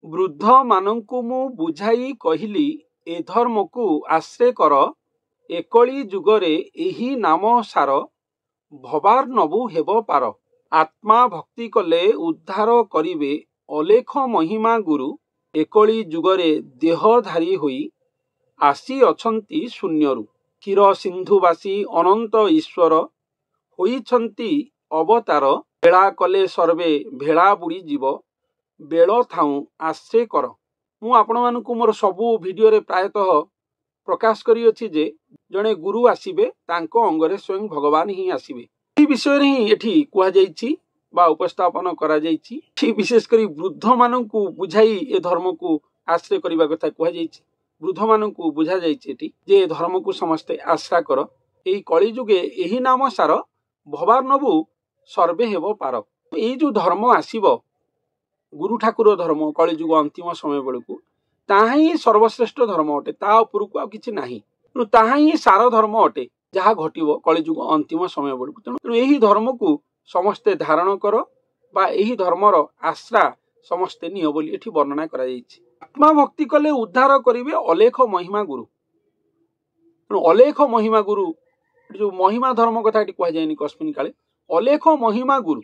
वृद्ध मानंकु मु बुझाई कहली ए धर्म को आश्रय कर एकली जुगरे एही नाम सार भवार नबु हेब पार आत्मा भक्ति कले उद्धार करिवे अलेख महिमा गुरु एकली जुगरे देहधारी होई आसी अछंती शून्यरु क्षीर सिंधुवासी अनंत ईश्वर होइछंती अवतार भेला कले सर्वे भेला बुड़ी जीव बेल थाऊ आश्रय कर मु आपण मानकु मोर सबु वीडियो रे प्रायतः प्रकाश करी अछि जे जणे गुरु आसीबे तांको अंगरे स्वयं भगवान ही आसीबे ई विषय रे ही एठी कुहा जाईछि बा उपस्थापन करा जाईछि ठी विशेष करी वृद्ध मानकु बुझाई ए धर्म को आश्रय करिबा कथा कुहा जाईछि वृद्ध मानकु बुझा जाईछि एठी जे धर्म को समस्त आश्रय कर एई कली जुगे एही नाम सार भवार नबु सर्वे हेबो पार एई जो धर्म आसीबो गुरु ठाकुर धर्म कलिजुग अंतिम समय बेलू ताहा ही सर्वश्रेष्ठ धर्म अटे ता उपरकू आ किछि नाही ताहा ही सार धर्म अटे जहाँ घटिबो कलिजुग अंतिम समय बेलू तेणु एही धर्म को समस्ते धारण कर बा एही धर्मर आश्रा समस्ते नियो बोली एठी वर्णना करा जायछि आत्मा भक्ति कले उद्धार करिवे अलेख महिमा गुरु तेणु अलेख महिमा गुरु जो महिमा धर्म कथा एठी कुहा जायनि कस्मिन काले अलेख महिमा गुरु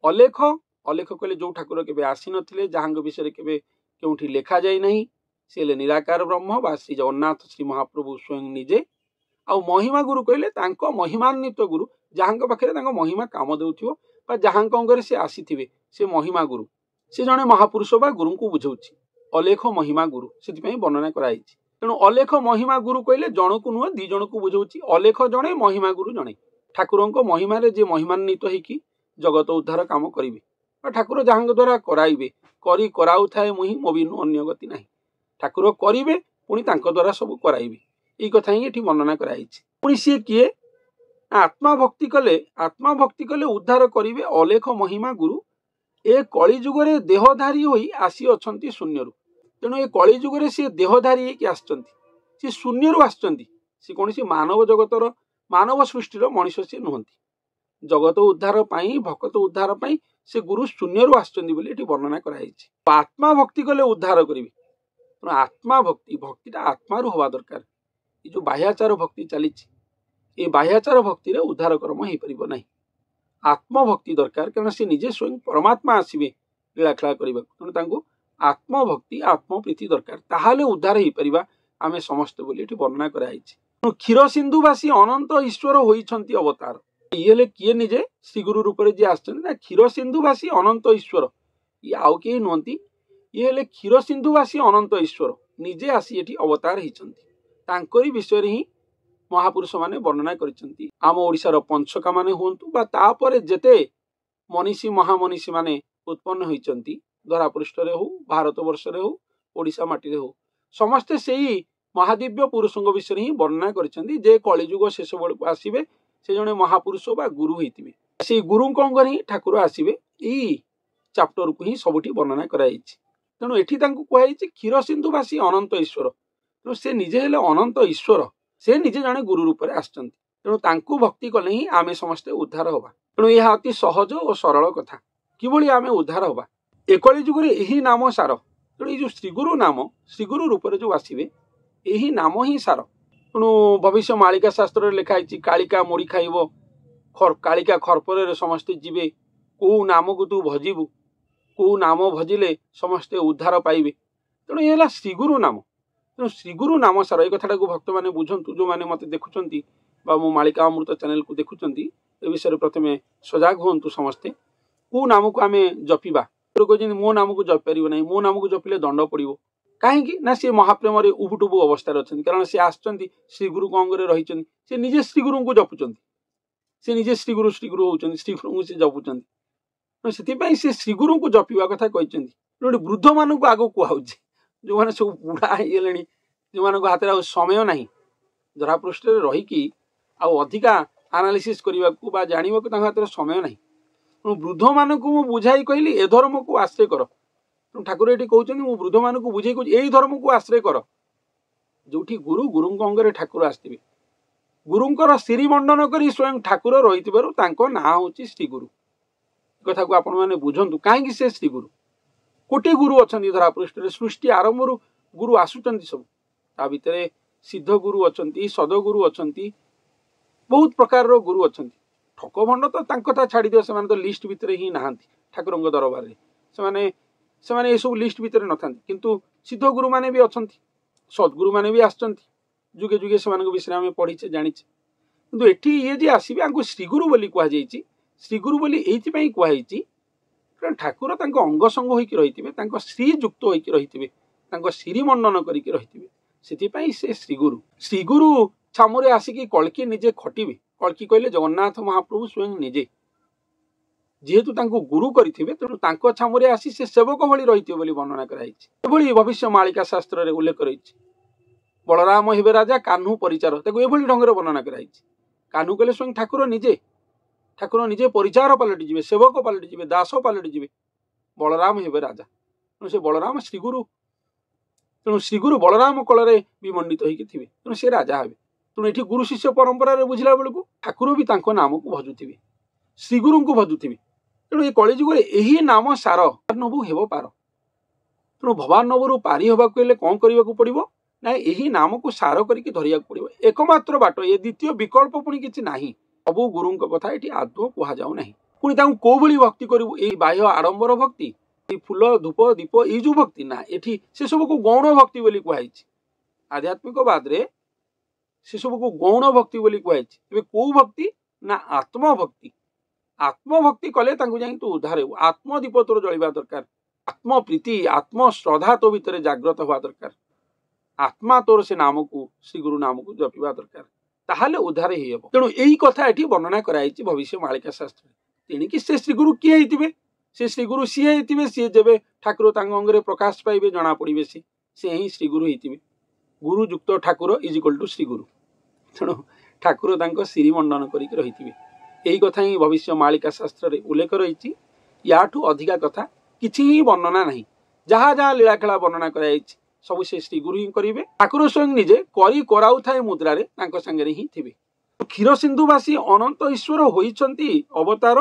अलेख अलेख कहले जो ठाकुर केबे आसी नथिले जहांग विषय केबे केउठी लेखा जाय नहीं से निराकार ब्रह्म बा श्री जगन्नाथ श्री महाप्रभु स्वयं निजे आ महिमा गुरु कहले तांको महिमान्वित गुरु जहांग पाखरे तांको महिमा काम देउथिबो बा जहांग अंगरे से आसीथिबे से महिमा गुरु से जने महापुरुष बा गुरु को बुझौछि अलेख महिमा गुरु सेति पई वर्णना कराइछि तेणु अलेख महिमा गुरु कहले जनकु नुह दी जनकु बुझौछि अलेख जणे महिमा गुरु जणे ठाकुरंको महिमा रे जे महिमान्वित हेकि जगत उद्धार काम करिवे ठाकुर जहां द्वारा कराइबे करी कराउ थाए मुहि मोबिनु अन्य गति नाही ठाकुर करिवे पुणी तांको द्वारा सब कराइबे ई कथा ही एठी वर्णना कराइछि पुणी से किए आत्मा भक्ति कले उद्धार करिवे अलेख महिमा गुरु ए कली जुगरे देहधारी होई आसी अछंती शून्यरु तेणु ए कली जुगरे से देहधारी कि आछंती से शून्यरु आछंती से कोनसी मानव जगतर मानव सृष्टिर मनुष्य से नुहंती जगत उद्धार पाई भक्त उद्धार पाई से गुरु शून्यरु आछंती बोली एठी वर्णना कराइछि आत्मा भक्ति कले उद्धार करिवे आत्मा भक्ति भक्तिटा आत्मारु होवा दरकार ये जो बाह्याचार भक्ति चलीछि ए बाह्याचार भक्ति रे उद्धार कर्म हेई परिबो नाही आत्मभक्ति दरकार कारण से निजे स्वयं परमात्मा आसीबे लीलाखेला करिबा तेणु तांको आत्मभक्ति आत्मप्रीति दरकार ताहाले उद्धार हेई परिबा आमे समस्त बोली एठी वर्णना कराइछि क्षीर सिंधुवासी अनंत ईश्वर होइछंती अवतार ये किए निजे श्री गुरु रूप में जी आछन ना क्षीर सिंधुवासी अनंत ईश्वर ये आउ के नुहंती ये क्षीर सिंधुवासी अनंत ईश्वर निजे आसी एठी अवतार होइछंती तांकरी विषय रे ही महापुरुष माने वर्णना करिसंती आम ओडिशार पंचका माने हुंतु बा तापरे जेते मनीषी महामनीषी माने उत्पन्न होइछंती धरा पृष्ठ रे हो भारत वर्ष रे हो ओडिशा माटी रे हो समस्ते सेही महादिव्य पुरुषों विषय ही वर्णना करिसंती जे कलिजुग शेष बेलू आसीबे से जने महापुरुष बा गुरु होइतिबे से गुरु कंगर ही ठाकुर आसीबे ई चैप्टर को ही सबुठी वर्णना कराइछि तेणु एठी तांको कुहाइछि क्षीर सिंधुवासी अनंत ईश्वर तेणु से निजे हेले अनंत ईश्वर से निजे जने गुरु रूप में आछंती तेणु तांको भक्ति कले ही आमे समस्ते उद्धार होबा तेणु यह अति सहज और सरल कथा किभଳି आमे उद्धार होबा एकली जुगरे एही नाम सार तेणु ये जो श्रीगुरु रूप में जो आसीबे एही नाम ही सार तेणु भविष्य मालिका शास्त्र लिखाई कालिका मोड़ी खाइब कालिका खरपर समस्ते जीवे को नाम को तू भजिबु को नाम भजिले समस्ते उद्धार पाइबे तेणु ये श्रीगुरु नाम तेणु श्रीगुरु नाम सार ये कथा को भक्त मैंने बुझंतु जो मैंने मत देखुंट मो मालिका अमृत चैनल को देखुंट ए विषय प्रथम सजग हूँ समस्ते को नाम को आम जपिबा मो नाम को जपि पार ना मो नाम को जपिले दंड पड़ो कहीं ना सी महाप्रेम उबुटुबु अवस्था अच्छा कारण सी आसुँच श्रीगुरु अंगरे रही से निजे श्रीगुरु को जपुंट से निजे श्रीगुरु होती श्रीगुरु को सी जपुंट से श्रीगुरु को जपिवा कथा कहते वृद्ध मान को आग कहूँ जो मैंने सब बुढ़ा होगले जो मान हाथ में समय ना धरापृष्ठ रहीकि अधिका आनालीसीस करने को जानवा हाथ में समय ना वृद्ध मान को बुझाई कहली ए धर्म को आश्रय कर ठाकुर ये कहते हैं वृद्ध मान को बुझे यही धर्म को आश्रय कर जो गुरु अंगरे ठाकुर आसवे गुरुंकर श्रीमंडन कर स्वयं ठाकुर रही ना हूँ श्रीगुरु कथा को आपण मैंने बुझंतु कहीं से श्रीगुरु कोटी गुरु अच्छा धरा पृष्ठ सृष्टि आरंभ गुरु आसुच्च सब ता भितर सिद्ध गुरु अच्छा सदगुरु अच्छा बहुत प्रकार गुरु अच्छा ठक भंड तो कथा छाड़ दियो से तो लिस्ट भितर ही नहांती ठाकुर दरबार से ये सब लिस्ट भितर न था किंतु सिद्ध गुरु माने भी अच्छा सद्गुरु माने भी आसचंती जुगे जुगे से विषय आम पढ़ीचे जानीचे किंतु एठी ये जे आसीबे आंको श्रीगुरु बोली कहा जायछि श्रीगुरु बोली एइथि पई कहा जायछि ठाकुर तांको अंग संग होइकी रहिथिबे तांको श्री युक्त होइकी रहिथिबे तांको श्री मंडन करिकी रहिथिबे सेति पई से श्रीगुरु छामुरे आसिकी कलकी निजे खटिबे कलकी कहले जगन्नाथ महाप्रभु स्वयं निजे जेहेतु तांको गुरु करिथिबे तेणु तांको छामुरे आसी से सेवक भली रहिथिबे बोली वर्णना कराइछि एभली भविष्य मालिका शास्त्र रे उल्लेख रहिछि बलराम हेबे राजा कान्हू परिचार ताको एभली ढंग रे वर्णना कराइछि कान्हू कहले स्वयं ठाकुर निजे परिचार पलटि जिवे सेवक पलटि जिवे दास पलटि जिवे बलराम हेबे राजा तेणु से बलराम श्रीगुरु तेणु श्रीगुरु बलराम कଳରେ विमंडित होइके थिबे तेणु से राजा हेबे तेणु एठी गुरु शिष्य परंपरा रे बुझिला बेलकु ठाकुर भी तांको नाम को भजुथिबे श्रीगुरु को भजुथिबे तेणु ये कलिजुग यही नाम सार नबु हेबो पार तेणु भवान नबुरु पारी होबा कहले कौन करबा को पड़िबो ना यही नाम को सार करिके धरिया को पड़िबो एकमात्र बाट ये द्वितीय विकल्प पुनी किछि नाही सबु गुरुंक कथा एठी आदौ कुहा जाउ नाही पुनी तांको को भली भक्ति करिवो एई बाह्य आडंबर भक्ति एई फूल धूप दीप एई जो भक्ति ना एठी से सब को गौण भक्ति बोली कुहाइछि आध्यात्मिक बाद रे से सब को गौण भक्ति बोली कुहाइछि एबे को भक्ति ना आत्मभक्ति कले तांको जाई तो उद्धार हो आत्मदीप तोर जलिबा दरकार आत्म प्रीति आत्म श्रद्धा तो भितर जागृत हवा दरकार आत्मा तोर से नाम को श्री गुरु नाम को जपिबा दरकार ताहाले उद्धार ही हेबो तेणु एही कथा एठी वर्णना कराइछि भविष्य मालिका शास्त्र तेणिकी से श्री गुरु किए हेतिबे से श्री गुरु सी हेतिबे सी जेबे ठाकुर तांग अंगरे प्रकाश पाइबे जना पड़िबे से ही श्री गुरु हेतिबे गुरु युक्त ठाकुर इज इक्वल टू श्री गुरु तेणु ठाकुर तांको श्री मंडन करिक रहितिबे यही कथा ही भविष्य मालिका शास्त्र रे उल्लेख रही याठू अधिका कथा किछि ही वर्णना नहीं जहाँ जहाँ लीलाखेला वर्णना कराइछि सब से श्री गुरु ही करिवे ठाकुर स्वयं निजे करी कराउ थाए मुद्रा रे तांको संगे ही थिबे क्षीर सिंधुवासी अनंत ईश्वर होइछंती अवतार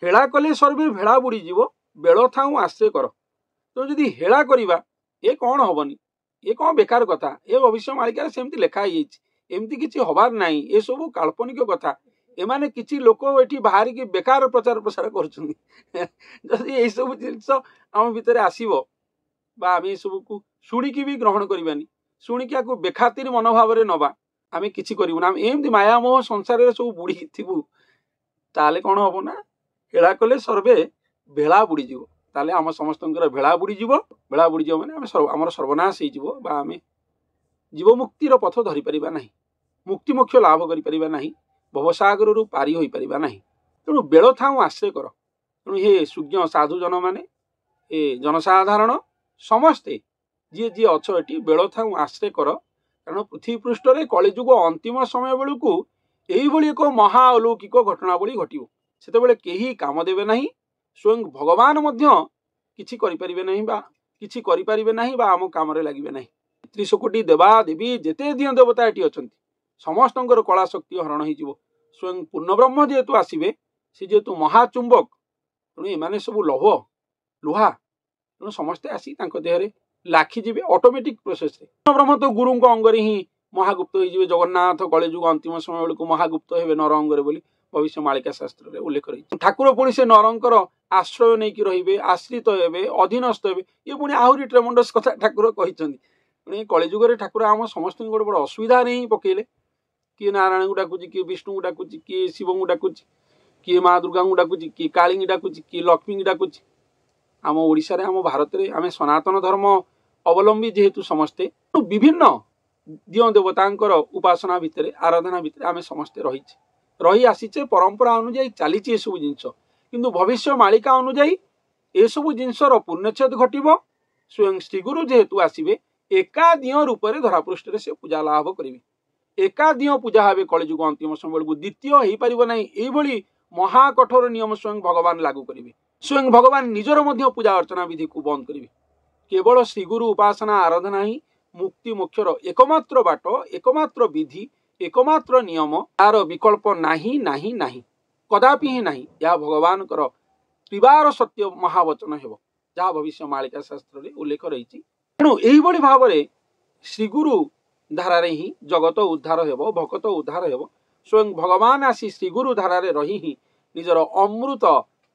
हेला कले सर्वे भेड़ा बुड़ी जीवो बेल थाउ आश्रय कर तो जदि हेला करिबा ए कौन हबनी ए कौन बेकार कथा ए भविष्य मालिका सेमती लेखा होइछि एमती किछि हबार नाही ए सब काल्पनिक कथा एमाने किछि लोक एठी बाहर की बेकार प्रचार प्रसार करछुनी जदि ए सब जिंस हम भितर आसीबो बा आमे सब को सुनिकी भी ग्रहण करिबानी सुनिकी आको बेखातिर मनोभाव रे नबा आमे किछि करिबु ना एमती माया मोह संसार रे सब बुड़ी थिबु ताले कोन हबो ना हेला कले सर्वे भेळा बुड़ी जीवो ताले हम समस्तंकर भेळा बुड़ी जीवो माने हमर सर्वनाश होई जीवो बा आमे जीव मुक्तिर पथ धरि परिबा नाही मुक्ति मोक्ष लाभ करि परिबा नाही भवसागर रु पारी होई परिबा नाही तेणु बेल थाउ आश्रय कर तेणु हे सुज्ञ साधु जन माने ए जनसाधारण समस्ते जी जी अच्छ एटी बेल थाउ आश्रय कर कारण पृथ्वी पृष्ठ रे कलिजुग अंतिम समय बेलू यही एक महा अलौकिक घटनावली घटिबो सेतेबेले केही काम देबे नाही स्वयं भगवान मध्य किछि करि परिबे नाही बा किछि करि परिबे नाही बा आम काम रे लागिबे नाही 30 कोटी देवा देवी जेते दिय देवता एटी अछंती समस्तंकर कला शक्ति हरण हो जीवो स्वयं पूर्ण ब्रह्म जेहेतु आसीबे से जेहेतु महाचुंबक तेणु एमाने सब लौह लुहा तेणु समस्ते आसी तांको देहरे लाखी जीवे ऑटोमेटिक प्रोसेस रे पूर्ण ब्रह्म तो गुरु को अंगरे ही महागुप्त हो जीवे जगन्नाथ कलिजुग अंतिम समय बेलू महागुप्त हेबे नर अंगरे बोली भविष्य मालिका शास्त्र रे उल्लेख रही ठाकुर पुणी से नरंकर आश्रय नहीं कि रहिबे आश्रित हेबे अधीनस्थ हेबे ये पुणी आहुरी ट्रेमेंडस कथा ठाकुर कहिसंती पुणी कलिजुग रे ठाकुर आम समस्त गोटे बड़ असुविधा नहीं पकेले किए नारायण को डाकुची किए विष्णु को डाकुची किए शिव को डाकुची किए माँ दुर्गा को डाकुची किए काली की डाकुची किए लक्ष्मी की डाकुची आम ओडिशा रे आम भारत रे आम सनातन धर्म अवलंबी जेहेतु समस्ते विभिन्न दिय देवतांकर उपासना भितर आराधना भितर आम समस्ते रही आसीचे परंपरा अनुजाई चलीचे ये सब जिनस किंतु भविष्य मालिका अनुजाई ये सब जिनसर पूर्णच्छेद घटिबो स्वयं श्रीगुरु जेहेतु आसीबे एकादिय रूप से धरापृष्ठ से पूजा लाभ करेंगे एकादिय पूजा हे कलिजुग अंतिम समय बेलू द्वितीय हो पार ना ये महाकठोर नियम स्वयं भगवान लागू करेंगे स्वयं भगवान निजर मध्य पूजा अर्चना विधि को बंद करेंगे केवल श्रीगुरु उपासना आराधना ही मुक्ति मोक्षर एकमात्र बाट एकमात्र विधि एकमात्र नियम तार विकल्प नाही नाही नाही कदापि ही नाही यह भगवान त्रिवार सत्य महावचन हेब जहाँ भविष्य मालिका शास्त्र उल्लेख रही। तेणु यही भाव में श्रीगुरु धारा ही जगत उद्धार हेब, भगत उद्धार हेब। स्वयं भगवान आसी श्रीगुरु धारा रही ही निजर अमृत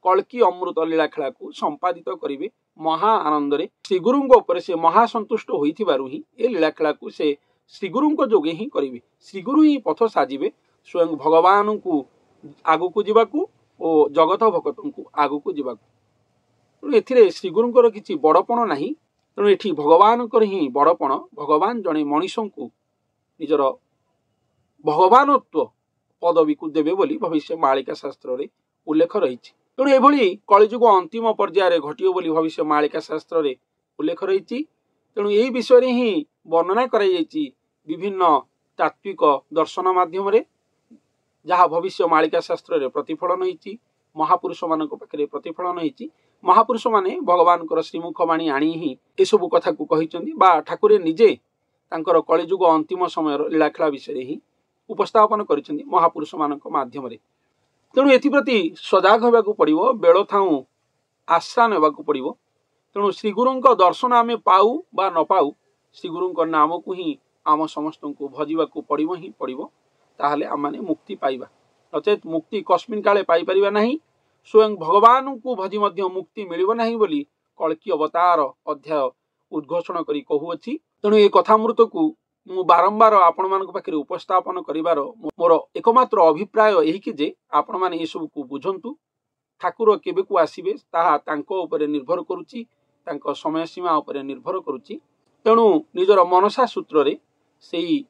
कल्की अमृत लीला खेला को संपादित करेंगे महा आनंद रे। श्रीगुरु से महासंतुष्ट होइथिबारु ही ए लीला खेला को से श्रीगुरु जोगे ही करेंगे। श्रीगुरु ही पथ साजिबे स्वयं भगवान को आगु को जीवाकू और जगत भगत को आगु को जीवाकू। तेणु एथिरे श्रीगुरुंकर किछि बड़पण नाही। तेणु एठी भगवान ही बड़पण, भगवान जड़े मनीष को निजर भगवानत्व पदवी को देवे बोली भविष्य मालिका शास्त्र रे उल्लेख रही। तेणु एभली कलिजुग अंतिम पर्यायर घटियो बोली भविष्य मालिका शास्त्र रे उल्लेख रही। तेणु यही विषय ही वर्णना कराई विभिन्न तात्विक दर्शन माध्यम रे, जहाँ भविष्य मालिका शास्त्र रे प्रतिफलन होती, महापुरुष मान पाखे प्रतिफलन होती। महापुरुष माने भगवान श्रीमुख बाणी आनी ही ए सब कथा को कहिचंदी बा ठाकुरे निजे तांकर कलिजुग अंतिम समय लीलाखेला विषय ही उपस्थापन करिसंदी महापुरुष मानक माध्यम रे। तेणु एथिप्रति सजाग होबाकू पड़िबो, बेल थाऊ आश्रा नेबाकू पड़िबो। तेणु श्रीगुरुंक दर्शन आमे पाऊ बा न पाऊ, श्रीगुरुंक नाम को ही आम समस्त को भजिबाकू पड़िबो ही पड़िबो। ताहले आम माने मुक्ति पाइबा, नचेत मुक्ति कस्मिन काले पाई परिबा नहीं। स्वयं भगवान को भजी मध्य मुक्ति मिलिबो नहीं बोली कल्की अवतार अध्याय उद्घोषण करी कहूअछि। तेणु ए कथामृत को मु बारंबार आपण मानक पाखे उपस्थापन करिवार मोर एकमात्र अभिप्राय यही कि जे आपण माने ए सब को बुझंतु। ठाकुर केबे को आसीबे ताहा तांको ऊपर निर्भर करूची, तांको समय सीमा ऊपर निर्भर करूची। तेणु निजर मनसा सूत्र रे सेही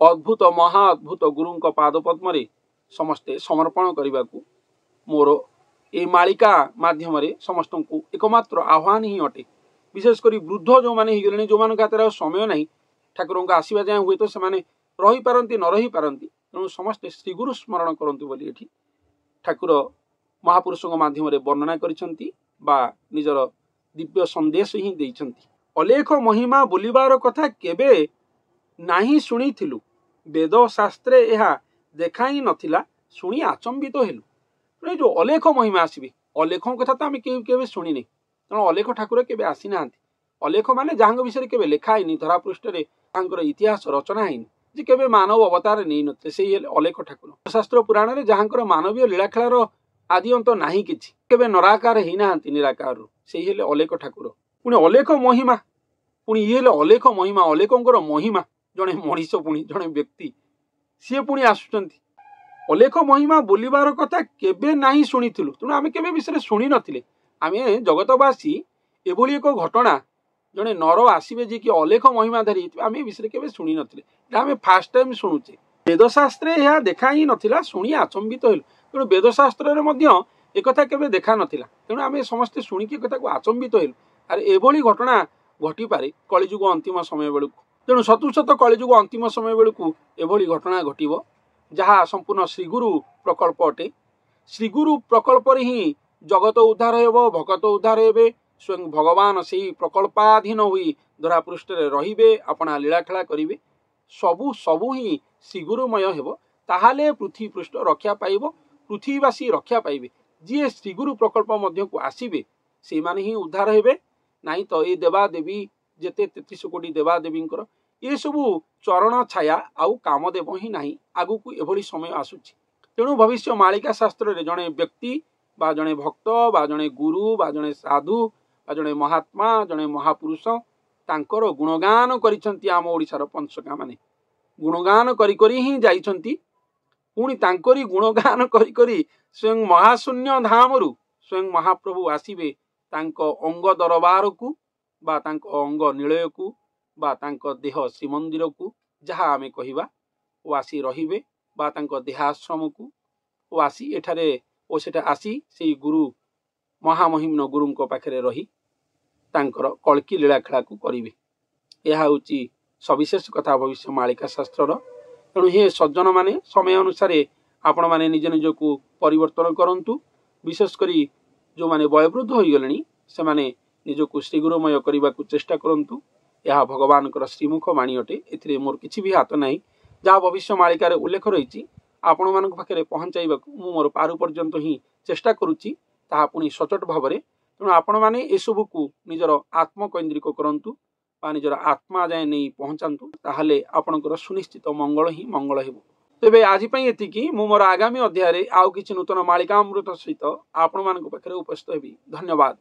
अद्भुत महा अद्भुत गुरुंक पाद पद्म रे समस्ते समर्पण करने को मोर ए मालिका माध्यम रे समस्त को एकमात्र आह्वान ही अटे। विशेषकर वृद्ध जो माने हिगले जो मान हाथ समय नहीं ठाकुर का आसवा जाए हुए तो से रही पारती न रही पारती। तेणु समस्ते श्रीगुरु स्मरण करतु बोली एठी ठाकुर महापुरुष माध्यम रे वर्णना करिसंती बा निजर दिव्य संदेश ही देइसंती। अलेख महिमा बोलिबार कथा केबे नाही शुणिथिलु, वेद शास्त्रे यह देखाई नथिला, शुणी आचंबित हेलु। जो अलेख महिमा आसबे, अलेख कथा तो आम के शुणी नहीं। तेणु अलेख ठाकुर केबे आसी ना। अलेख माने जहाँ विषय केबे लेखा है धरा पृष्ठ इतिहास रचना है जे केबे मानव अवतार नहीं नथे, से अलेख ठाकुर। शास्त्र पुराण में जहाँ मानवीय लीलाखेलार आदि अंत नाही किछि, केबे नराकार ही ना निराकार, से अलेख ठाकुर। पुणी अलेख महिमा, पुणी ये अलेख महिमा, अलेखंकर महिमा जड़े मनीष पुणी जड़े व्यक्ति सी पुणी आसुचंती। अलेख महिमा बोलिबार कथा केबे नाही शुणिथिलु। तेणु आमे केबे विषय शुणी नथिले। आमे जगतवासी एभली एक घटना जड़े नर आसबे जे कि अलेख महिमा धरी आम विषय केबे शुणी नथिले। आमे फास्ट टाइम शुणुचे। वेदशास्त्रे यह देखा ही नथिला, शुणी आचंबित हेलु। तेणु वेदशास्त्र रे एक कथा केबे देखा नथिला। तेणु आमे समस्ते शुणिकी कथा को आचंबित हेलु। अरे एभली घटना घटी पारे कलिजुग अंतिम समय बेलू। तेणु सतुशत कलिजुग अंतिम समय बेलू एभली घटना घटिबो जहाँ संपूर्ण श्रीगुरु प्रकल्प अटे। श्रीगुरु प्रकल्प ही जगत उद्धार हेबो, भगत उद्धार हेबे। स्वयं भगवान से प्रकल्पाधीन हुई धरा पृष्ठ रहिबे, अपना लीलाखेला करिवे। सबु सबु ही श्रीगुरुमय हेबो। ताहाले पृथ्वी पृष्ठ रक्षा पाइबो, पृथ्वीवासी रक्षा पाइबे। जी श्रीगुरु प्रकल्प मध्य को आसीबे से माने ही उद्धार हेबे। नहीं तो ये देवा देवी जेते 33 कोटी देवा देवींकर ये सबू चरण छाया आउ कामदेव ही नहीं। आगु को एभली समय आसुची। तेणु भविष्य मालिका शास्त्र रे जड़े व्यक्ति बा जड़े भक्त बा जड़े गुरु बा जड़े साधु बा जड़े महात्मा जड़े महापुरुष तांकर गुणगान करिसंती। आम ओडिशार पंचका माने गुणगान करी करी ही जाइछंती। पुणी तांकरी गुणगान करी करी स्वयं महाशून्य धामरु स्वयं महाप्रभु आसीबे तांको अंग दरबार को बा तांको अंग निलय को बा तांको देह श्रीमंदिर को जहाँ आमे कहिबा ओ आसी रहिबे बा तांको देहाश्रम को ओ आसी एठारे ओ सेटा आसी से गुरु महामहिम्न गुरुंको पाखरे रही तांकर कल्की लीलाखेला को करिवे। यह होची सविशेष कथा भविष्य मालिका शास्त्र। तेणु हे सज्जन माने समय अनुसार आपण माने निज निज को परिवर्तन करंतु। विशेषकर जो माने वयोवृद्ध हो गले से माने निजको श्रीगुरुमय करने को चेष्टा करंतु। यह भगवान श्रीमुख बाणी अटे। एथिरे मोर किछि भी हाथ नहीं। जहाँ भविष्य मालिकार उल्लेख रही आपण मानक पाखरे पहुँचाइबा मु मोर पारु पर्यंत ही चेष्टा करुच्ची, ताहा पुणी सचोट भाव में। ତେणु आपण मैंने एसबू को निजर आत्मकैंद्रिक करंतु बा निजर आत्मा जाए नहीं पहुंचातु ताहले आपणकर सुनिश्चित मंगल ही मंगल हेबो। तेबे आज एतिकी मु मोर आगामी अध्याय आउ किछि नूतन मालिकामृत सहित आपण मानक पाखरे उपस्थित हेबी। धन्यवाद।